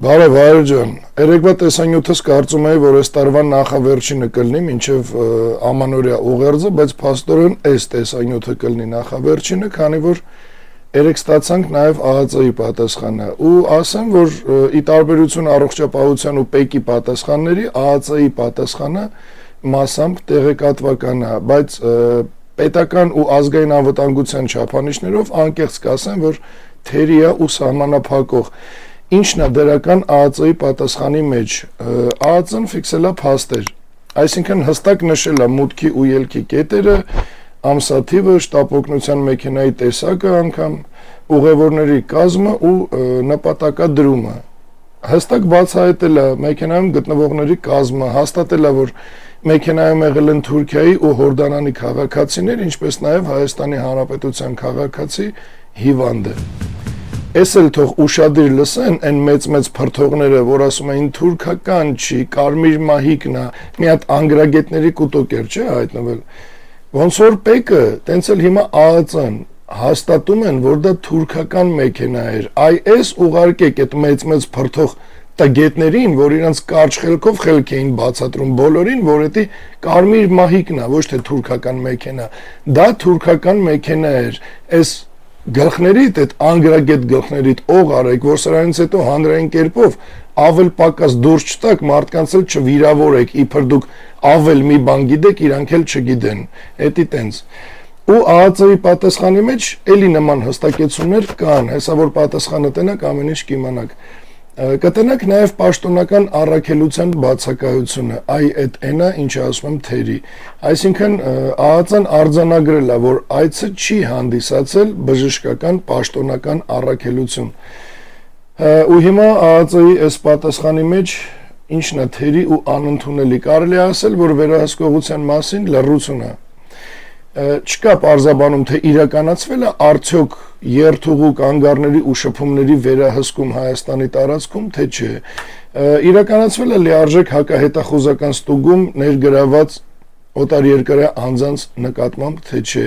Բարև Վահեր ջան, երեկվա տեսանյութս կարծում էի, որ այս տարվա նախավերջինը կլինի մինչև ամանորյա ուղերձը, բայց փաստորեն այս տեսանյութը կլինի նախավերջինը, քանի որ երեք ստացանք նաև ԱԱԾ-ի պատասխանը ու ասեմ, որ ի տարբերություն առողջապահության ու ՊԵԿ-ի պատասխանների, ԱԱԾ-ի պատասխանը մասամբ տեղեկատվական է, բայց պետական ու ազգային անվտանգության չափանիշներով անկեղծ կասեմ, որ թերի է ու սահմանափակող։ Ինչն է դրական ԱԱԾ-ի պատասխանի մեջ, ԱԱԾ-ն ֆիքսել է փաստեր, այսինքն հստակ նշել է մուտքի ու ելքի կետերը, ամսաթիվը, շտապ օգնության մեքենայի տեսակը անգամ, ուղևորների կազմը ու նպատակադրումը, հստակ բացահայտել է մեքենայում գտնվողների կազմը, հաստատել է, որ մեքենայում եղել են Թուրքիայի ու Հորդանանի քաղաքացիներ, ինչպես նաև Հայաստանի Հանրապետության քաղաքացի հիվանդը։ Էս էլ թող ուշադիր լսեն այն մեծ փրթողները, որ ասում էին թուրքական չի, կարմիր մահիկն է, մի հատ անգրագետների կուտոկեր չէ հայտնվել։ Ոնց որ ՊԵԿ-ը, տենց էլ հիմա ԱԱԾ-ն հաստատում են, որ դա թուրքական մեքենա էր։ Այս ուղարկեք այդ մեծ փրթող տգետներին, որ իրանց կարճ խելքով խելք էին բացատրում բոլորին, որ դա կարմիր մահիկն է, ոչ թե թուրքական մեքենա։ Դա թուրքական մեքենա էր։ Այս գլխներիդ, այդ անգրագետ գլխներիդ օղ արեք, որ սրանից հետո հանրային կերպով ավել պակաս դուրս չտակ, մարդկանց էլ չվիրավորեք, իբր դուք ավել մի բան գիտեք, իրանք էլ չգիտեն, էդի տենց։ Ու ԱԱԾ-ի պատասխանի մեջ էլի նման հստակեցումներ կան, հեսա որ պատասխանը տնակ ամեն ինչ կիմանաք։ Կտնակ նաև պաշտոնական առաքելության բացակայությունը, այդ այնա, ինչը ասում եմ թերի։ Այսինքն ԱԱԾ-ն արձանագրել է, որ այցը չի հանդիսացել բժշկական պաշտոնական առաքելություն։ Ու հիմա ԱԱԾ-ի այս պատասխանի մեջ ինչն է թերի ու անընդունելի, կարելի է ասել, որ վերահսկողության մասին լռություն է։ Չկա պարզաբանում, թե իրականացվել է արդյոք երթուղու կանգառների ու շփումների վերահսկում Հայաստանի տարածքում, թե չէ։ Իրականացվել է լիարժեք հակահետախուզական ստուգում ներգրաված օտարերկրյա անձանց նկատմամբ, թե չէ։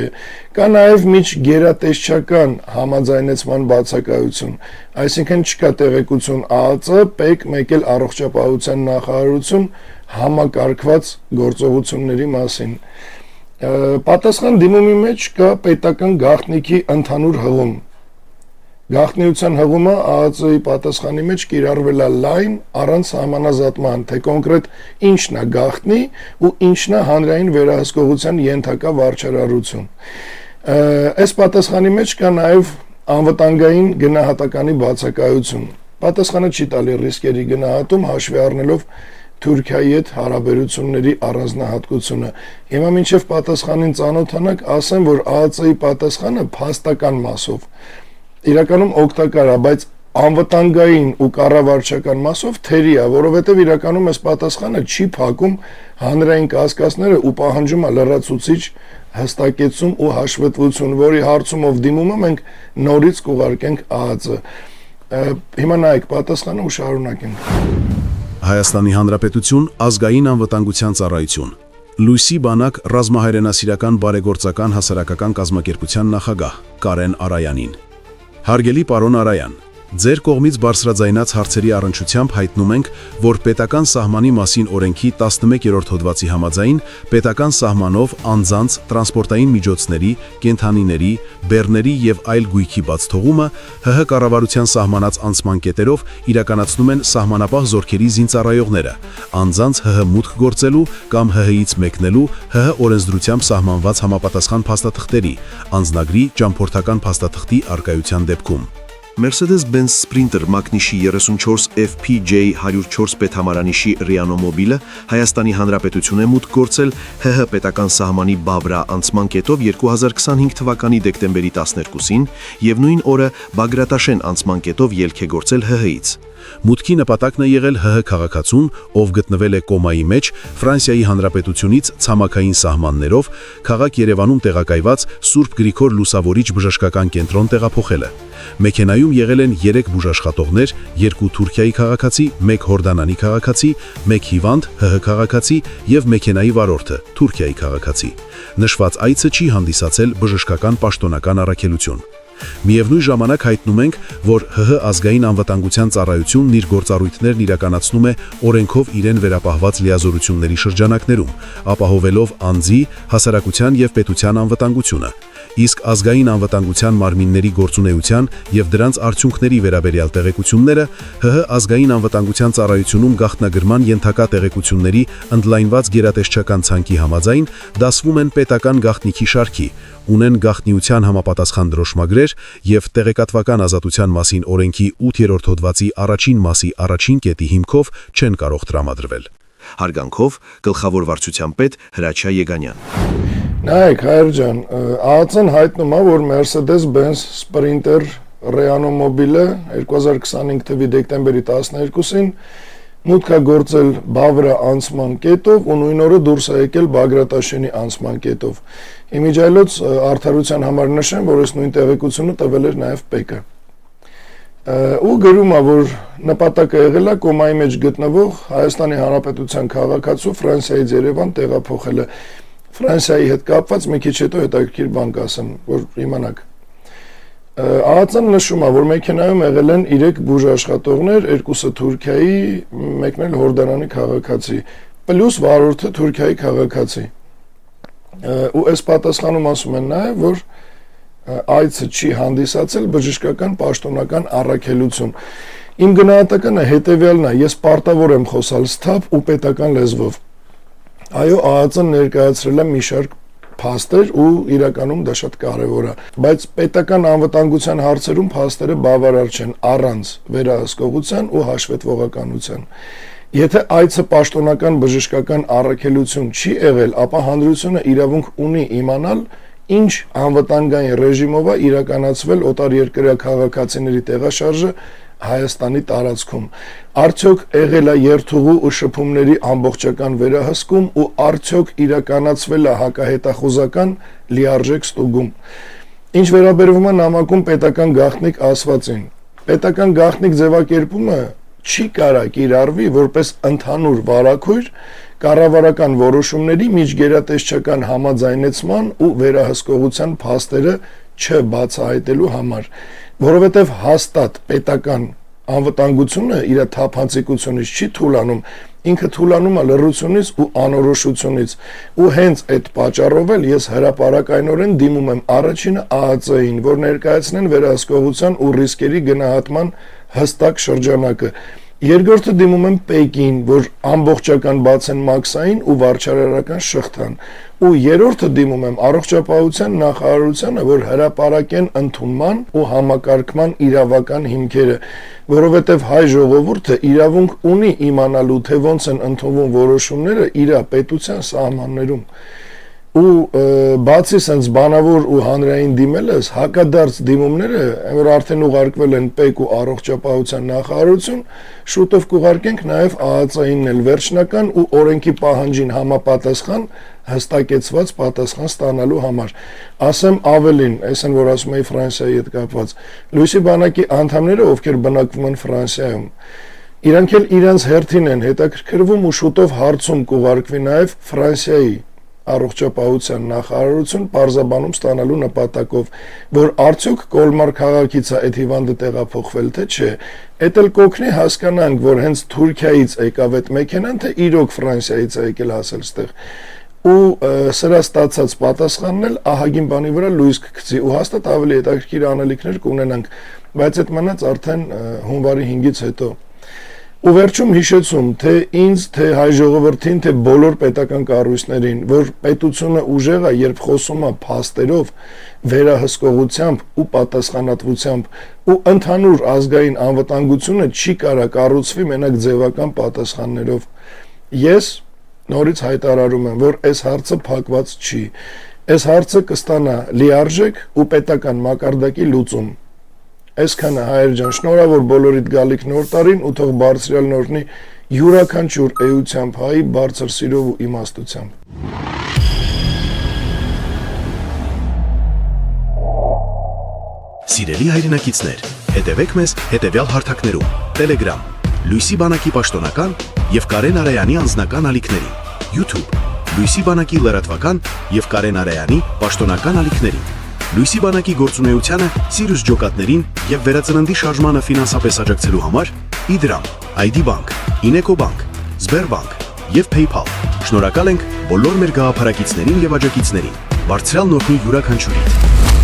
Կա նաև միջգերատեսչական համաձայնեցման բացակայություն, այսինքն չկա տեղեկություն ԱԱԾ, ՊԵԿ, մեկ էլ առողջապահության նախարարություն համակարգված գործողությունների մասին։ Պատասխան դիմումի մեջ կա պետական գաղտնիքի ընդհանուր հղում։ Գաղտնիության հղումը ԱԱԾ-ի պատասխանի մեջ կիրառվել է լայն առանց սահմանազատման, թե կոնկրետ ինչն է գաղտնի ու ինչն է հանրային վերահսկողության ենթակա վարչարարություն։ Այս պատասխանի մեջ կա նաև անվտանգային գնահատականի բացակայություն։ Պատասխանը չի տալի ռիսկերի գնահատում, հաշվի առնելով Թուրքիայի հետ հարաբերությունների առանձնահատկությունը։ Հիմա մինչև պատասխանին ծանոթանանք, ասեմ, որ ԱԱԾ-ի պատասխանը փաստական մասով իրականում օգտակար է, բայց անվտանգային ու կառավարչական մասով թերի է, որովհետև իրականում այս պատասխանը չի փակում հանրային կասկածները ու պահանջում է լրացուցիչ հստակեցում ու հաշվետվություն, որի հարցումով դիմումը մենք նորից կուղարկենք ԱԱԾ։ Հիմա նայեք պատասխանը ու շարունակենք։ Հայաստանի Հանրապետություն ազգային անվտանգության ծառայություն Լույսի բանակ ռազմահայրենասիրական բարեգործական հասարակական կազմակերպության նախագահ Կարեն Արայանին Հարգելի պարոն Արայան, ձեր կողմից բարձրաձայնած հարցերի առնչությամբ հայտնում ենք, որ պետական սահմանի մասին օրենքի 11-րդ հոդվածի համաձայն պետական սահմանով անձանց, տրանսպորտային միջոցների, կենդանիների, բեռների եւ այլ գույքի բաց թողումը ՀՀ կառավարության սահմանած անցման կետերով իրականացնում են սահմանապահ զորքերի զինծառայողները, անձանց ՀՀ մուտք գործելու կամ ՀՀ-ից մեկնելու ՀՀ օրենսդրությամբ սահմանված համապատասխան փաստաթղթերի, անձնագրի ճամփորդական փաստաթղթի առկայության դեպքում։ Mercedes-Benz Sprinter մակնիշի 34 FPJ 104 պետհամարանիշի Renault մոբիլը Հայաստանի Հանրապետություն է մուտք գործել ՀՀ պետական սահմանի Բավրա անցման կետով 2025 թվականի դեկտեմբերի 12-ին եւ նույն օրը Բագրատաշեն անցման կետով ելք է գործել ՀՀ-ից։ Մուտքի նպատակն է եղել ՀՀ քաղաքացուն, ով գտնվել է կոմայի մեջ Ֆրանսիայի Հանրապետությունից ցամաքային սահմաններով քաղաք Երևանում տեղակայված Սուրբ Գրիգոր Լուսավորիչ բժշկական կենտրոն տեղափոխելը։ Մեքենայում եղել են 3 բուժաշխատողներ, 2 Թուրքիայի քաղաքացի, 1 Հորդանանի քաղաքացի, 1 հիվանդ ՀՀ քաղաքացի եւ մեքենայի վարորդը Թուրքիայի քաղաքացի։ Նշված այցը չի հանդիսացել բժշկական պաշտոնական առաքելություն։ Միևնույն ժամանակ հայտնում ենք, որ ՀՀ ազգային անվտանգության ծառայությունն իր գործառույթներն իրականացնում է օրենքով իրեն վերապահված լիազորությունների շրջանակներում, ապահովելով անձի, հասարակության եւ պետության անվտանգությունը։ Իսկ ազգային անվտանգության մարմինների գործունեության եւ դրանց արդյունքների վերաբերյալ տեղեկությունները ՀՀ ազգային անվտանգության ծառայությունում գաղտնագրման ենթակա տեղեկությունների ընդլայնված գերատեսչական ցանկի համաձայն դասվում են պետական գաղտնիքի շարքի, ունեն գաղտնիության համապատասխան դրոշմագրեր եւ տեղեկատվական ազատության մասին օրենքի 8-րդ հոդվածի առաջին մասի առաջին կետի հիմքով չեն կարող տրամադրվել։ Հարգանքով գլխավոր վարչության պետ Հրաչյա Եգանյան։ Նայեք, հայր ջան, ԱԱՑ-ն հայտնում է, որ Mercedes-Benz Sprinter Renault Mobile 2025 թվականի դեկտեմբերի 12-ին մուտք է գործել Բավրա անցման կետով ու նույն օրը դուրս է եկել Բագրատաշենի անցման կետով։ Իմիջիայլոց արդարության համար նշեմ, որ այս նույն տեղեկությունը տվել էր նաև ՊԿ-ը։ Ու գրում է, որ նպատակը եղել է կոմայի մեջ գտնվող Հայաստանի Հանրապետության քաղաքացու Ֆրանսիայից Երևան տեղափոխելը։ Ֆրանսիայի հետ կապված մի քիչ հետո հետաքրքիր բան կասեմ, որ իմանաք։ ԱԱՑ-ն նշում է, որ մեքենայում եղել են 3 բուժաշխատողներ, 2-ը Թուրքիայի, մեկն էլ Հորդանանի քաղաքացի, պլյուս վարորդը Թուրքիայի քաղաքացի։ Ու այս պատասխանում ասում են նաև, որ այցը չի հանդիսացել բժշկական պաշտոնական առաքելություն։ Իմ գնահատականը հետևյալն է, ես պարտավոր եմ խոսալ սթափ ու պետական լեզվով։ Այո, ԱԱՑ-ն ներկայացրել է մի շարք փաստեր ու իրականում դա շատ կարևոր է, բայց պետական անվտանգության հարցերում փաստերը բավարար չեն առանց վերահսկողության ու հաշվետվողականության։ Եթե այցը պաշտոնական բժշկական առաքելություն չի եղել, ապա հանրությունը իրավունք ունի իմանալ, ինչ անվտանգային ռեժիմով է իրականացվել օտարերկրյա քաղաքացիների տեղաշարժը Հայաստանի տարածքում։ Արդյոք եղել է երթուղու ու շփումների ամբողջական վերահսկում ու արդյոք իրականացվել է հակահետախուզական լիարժեք ստուգում։ Ինչ վերաբերվում է նամակում պետական գաղտնիք ասվածին, պետական գաղտնիք ձևակերպումը չի կարա կիրառվի որպես ընդհանուր վարակույր կառավարական որոշումների միջգերատեսչական համաձայնեցման ու վերահսկողության փաստերը չբացահայտելու համար, որովհետև հաստատ պետական անվտանգությունը իր թափանցիկությունից չի թուլանում, ինքը թուլանում է լռությունից ու անորոշությունից, ու հենց այդ պատճառով էլ ես հրապարակայնորեն դիմում եմ առաջինը ԱԱՑ-ին, որ ներկայացնեն վերահսկողության ու ռիսկերի գնահատման հստակ շրջանակը։ Երկրորդը դիմում եմ ՊԵԿ-ին, որ ամբողջական բացեն մաքսային ու վարչարարական շղթան, ու երրորդը դիմում եմ առողջապահության նախարարությանը, որ հրապարակեն ընդունման ու համակարգման իրավական հիմքերը, որովհետև հայ ժողովուրդը իրավունք ունի իմանալու, թե ոնց են ընդունվում որոշումները իր պետության սահմաններում։ Ու բացի սենց բանավոր ու հանրային դիմելս, հակադարձ դիմումները, որ արդեն ուղարկվել են ՊԵԿ ու առողջապահության նախարարություն, շուտով կուղարկենք նաև ԱԱՑ-ին էլ վերջնական ու օրենքի պահանջին համապատասխան հստակեցված պատասխան ստանալու համար։ Ասեմ ավելին, այսն որ ասում էի Ֆրանսիայի հետ կապված, Լույսի բանակի անդամները, ովքեր բնակվում են Ֆրանսիայում, իրանք էլ իրենց հերթին են հետաքրքրվում ու շուտով հարցում կուղարկվի նաև Ֆրանսիայի առողջապահության նախարարություն պարզաբանում ստանալու նպատակով, որ արդյոք Կոլմար քաղաքից է այդ հիվանդը տեղափոխվել, թե չէ, էդ էլ կօգնի հասկանանք, որ հենց Թուրքիայից եկավ այդ մեքենան, թե իրոք Ֆրանսիայից է եկել հասել ստեղ։ Ու սրա ստացած պատասխանն էլ ահագին բանի վրա լույս կգցի ու հաստատ ավելի հետաքրքիր անելիքներ կունենանք, բայց այդ մնաց արդեն հունվարի 5-ից հետո։ Ու վերջում հիշեցում, թե ինձ, թե հայ ժողովրդին, թե բոլոր պետական կառույցներին, որ պետությունը ուժեղ է, երբ խոսում է փաստերով, վերահսկողությամբ ու պատասխանատվությամբ, ու ընդհանուր ազգային անվտանգությունը չի կարա կառուցվի մենակ ձևական պատասխաններով։ Ես նորից հայտարարում եմ, որ այս հարցը փակված չի։ Այս հարցը կստանա լիարժեք ու պետական մակարդակի լուծում։ Այսքանը հայր ջան, շնորհավոր բոլորիդ գալիք նոր տարին ու թող բարձրյալ նորնի յուրաքանչյուր էությամբ հայի բարձր սիրով ու իմաստությամբ։ Սիրելի հայրենակիցներ, հետևեք մեզ հետևյալ հարթակներում. Telegram, Լույսի բանակի պաշտոնական եւ Կարեն Արայանի անձնական ալիքներին, YouTube, Լույսի բանակի լրատվական եւ Կարեն Արայանի պաշտոնական ալիքներին, Լույսի բանակի գործունեությանը, Սիրուս ջոկատներին եւ վերածննդի շարժմանը ֆինանսապես աջակցելու համար Իդրամ, ID Bank, Ineco Bank, Sberbank եւ PayPal։ Շնորհակալ ենք բոլոր մեր գաղափարակիցներին եւ աջակիցներին։ Բարձրալն օգնի յուրաքանչյուրին։